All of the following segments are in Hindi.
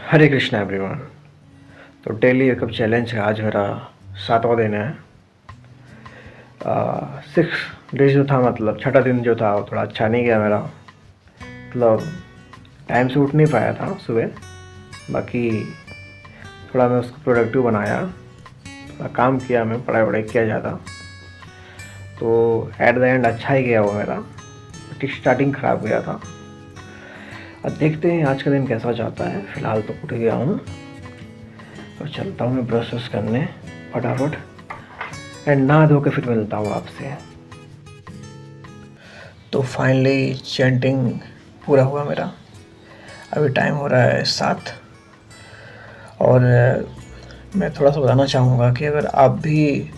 हरे कृष्णा एवरीवन। तो डेली वेकअप चैलेंज है, आज मेरा 7वां दिन है। 6 डेज जो था, मतलब छठा दिन जो था वो थोड़ा अच्छा नहीं गया मेरा। मतलब टाइम से उठ नहीं पाया था सुबह। बाकी थोड़ा मैं उसको प्रोडक्टिव बनाया, थोड़ा काम किया, मैं पढ़ाई वढ़ाई किया ज़्यादा। तो एट द एंड अच्छा ही गया वो मेरा, बट स्टार्टिंग ख़राब गया था। अब देखते हैं आज का दिन कैसा जाता है। फ़िलहाल तो उठ गया हूँ और चलता हूँ मैं ब्रश व्रश करने फटाफट, एंड नहा धो के फिर मिलता हूँ आपसे। तो फाइनली चैंटिंग पूरा हुआ मेरा। अभी टाइम हो रहा है 7। और मैं थोड़ा सा बताना चाहूँगा कि अगर आप भी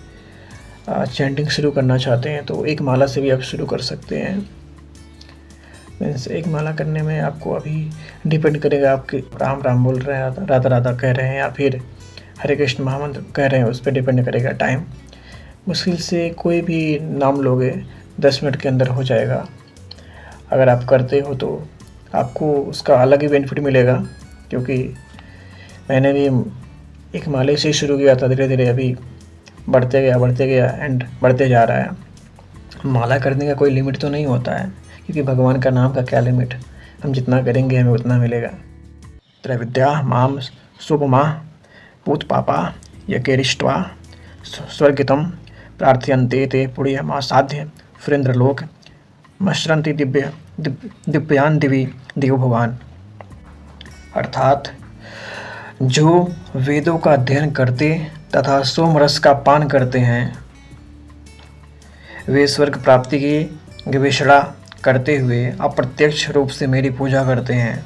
चैंटिंग शुरू करना चाहते हैं तो एक माला से भी आप शुरू कर सकते हैं। मीन्स एक माला करने में आपको अभी डिपेंड करेगा, आपके राम राम बोल रहे हैं, राधा राधा कह रहे हैं, या फिर हरे कृष्ण महामंत्र कह रहे हैं, उस पर डिपेंड करेगा टाइम। मुश्किल से कोई भी नाम लोगे 10 मिनट के अंदर हो जाएगा। अगर आप करते हो तो आपको उसका अलग ही बेनिफिट मिलेगा, क्योंकि मैंने भी एक माले से शुरू किया था, धीरे धीरे अभी बढ़ते गया एंड बढ़ते जा रहा है। माला करने का कोई लिमिट तो नहीं होता है, क्योंकि भगवान का नाम का क्या लिमिट, हम जितना करेंगे हमें उतना मिलेगा। त्रैविद्या माम शुभमा पूत पापा यकेरिष्ट्वा स्वर्गितम प्रार्थयन्ते ते पुण्यमासाध्य सुरेंद्रलोक मश्रंति दिव्यान दिवी देव भगवान। अर्थात जो वेदों का अध्ययन करते तथा सोमरस का पान करते हैं, वे स्वर्ग प्राप्ति की गवेषणा करते हुए अप्रत्यक्ष रूप से मेरी पूजा करते हैं।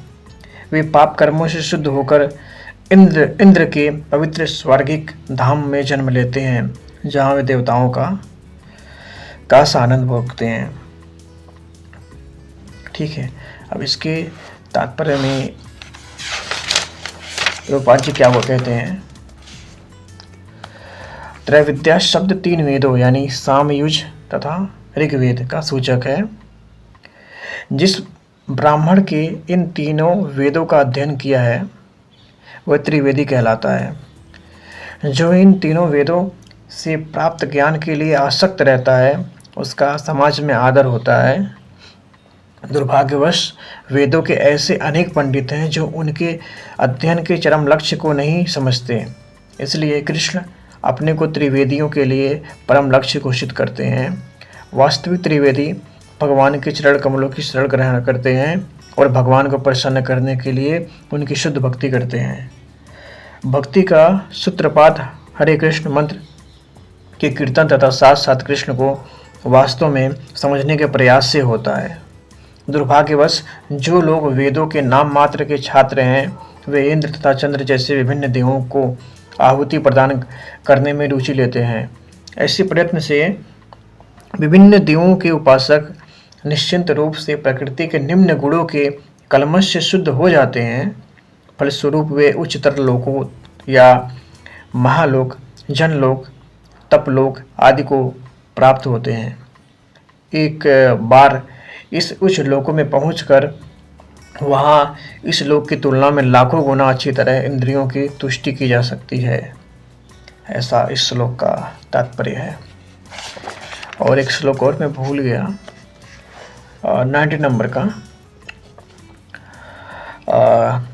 वे पाप कर्मों से शुद्ध होकर इंद्र के पवित्र स्वर्गिक धाम में जन्म लेते हैं, जहाँ वे देवताओं का आनंद भोगते हैं। ठीक है, अब इसके तात्पर्य में रूपाल जी क्या वो कहते हैं। त्रैविद्या शब्द 3 वेदों यानी सामयुज तथा ऋग्वेद का सूचक है। जिस ब्राह्मण के इन तीनों वेदों का अध्ययन किया है वह त्रिवेदी कहलाता है। जो इन तीनों वेदों से प्राप्त ज्ञान के लिए आसक्त रहता है उसका समाज में आदर होता है। दुर्भाग्यवश वेदों के ऐसे अनेक पंडित हैं जो उनके अध्ययन के चरम लक्ष्य को नहीं समझते। इसलिए कृष्ण अपने को त्रिवेदियों के लिए परम लक्ष्य घोषित करते हैं। वास्तविक त्रिवेदी भगवान के चरण कमलों की शरण ग्रहण करते हैं और भगवान को प्रसन्न करने के लिए उनकी शुद्ध भक्ति करते हैं। भक्ति का सूत्रपात हरे कृष्ण मंत्र के कीर्तन तथा साथ साथ कृष्ण को वास्तव में समझने के प्रयास से होता है। दुर्भाग्यवश जो लोग वेदों के नाम मात्र के छात्र हैं वे इंद्र तथा चंद्र जैसे विभिन्न देवों को आहुति प्रदान करने में रुचि लेते हैं। ऐसे प्रयत्न से विभिन्न देवों के उपासक निश्चिंत रूप से प्रकृति के निम्न गुणों के कलमश से शुद्ध हो जाते हैं। फलस्वरूप वे उच्चतर लोकों या महालोक, जनलोक, तपलोक आदि को प्राप्त होते हैं। एक बार इस उच्च लोकों में पहुंचकर वहाँ इस लोक की तुलना में लाखों गुना अच्छी तरह इंद्रियों की तुष्टि की जा सकती है। ऐसा इस श्लोक का तात्पर्य है। और एक श्लोक और मैं भूल गया, 90 नंबर का।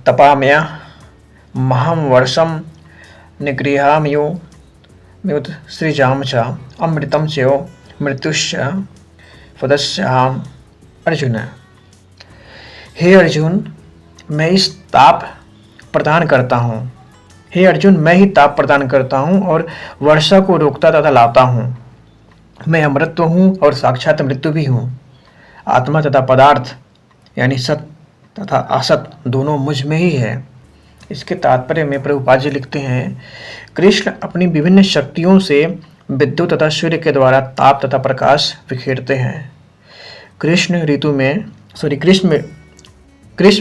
तपामया महम वर्षम निगृहामयो म्युत सृजाम च अमृतम च मृत्युश्च पदस्याम। अर्जुन, हे अर्जुन, मैं इस ताप प्रदान करता हूँ। हे अर्जुन, मैं ही ताप प्रदान करता हूँ और वर्षा को रोकता तथा लाता हूँ। मैं अमृत हूँ और साक्षात मृत्यु भी हूँ। आत्मा तथा पदार्थ यानी सत तथा असत दोनों मुझ में ही है। इसके तात्पर्य में प्रभुपाद जी लिखते हैं, कृष्ण अपनी विभिन्न शक्तियों से विद्युत तथा सूर्य के द्वारा ताप तथा प्रकाश बिखेरते हैं। ग्रीष्म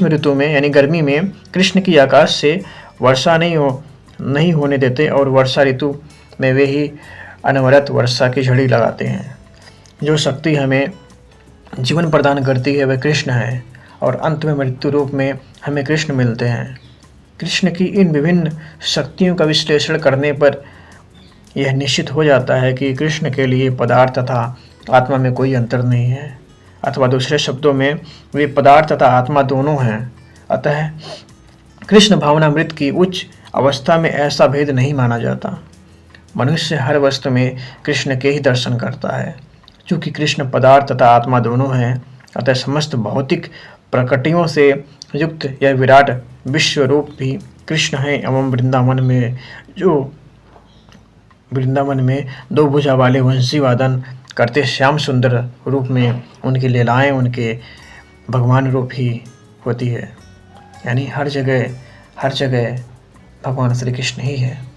ऋतु में यानी गर्मी में कृष्ण की आकाश से वर्षा नहीं होने देते और वर्षा ऋतु में वे ही अनवरत वर्षा की झड़ी लगाते हैं। जो शक्ति हमें जीवन प्रदान करती है वह कृष्ण है और अंत में मृत्यु रूप में हमें कृष्ण मिलते हैं। कृष्ण की इन विभिन्न शक्तियों का विश्लेषण करने पर यह निश्चित हो जाता है कि कृष्ण के लिए पदार्थ तथा आत्मा में कोई अंतर नहीं है, अथवा दूसरे शब्दों में वे पदार्थ तथा आत्मा दोनों हैं। अतः कृष्ण भावनामृत की उच्च अवस्था में ऐसा भेद नहीं माना जाता। मनुष्य हर वस्तु में कृष्ण के ही दर्शन करता है। चूँकि कृष्ण पदार्थ तथा आत्मा दोनों हैं, अतः समस्त भौतिक प्रकृतियों से युक्त यह विराट विश्व रूप भी कृष्ण है एवं वृंदावन में दो भुजा वाले वंशी वादन करते श्याम सुंदर रूप में उनकी लीलाएं उनके भगवान रूप ही होती है। यानी हर जगह भगवान श्री कृष्ण ही है।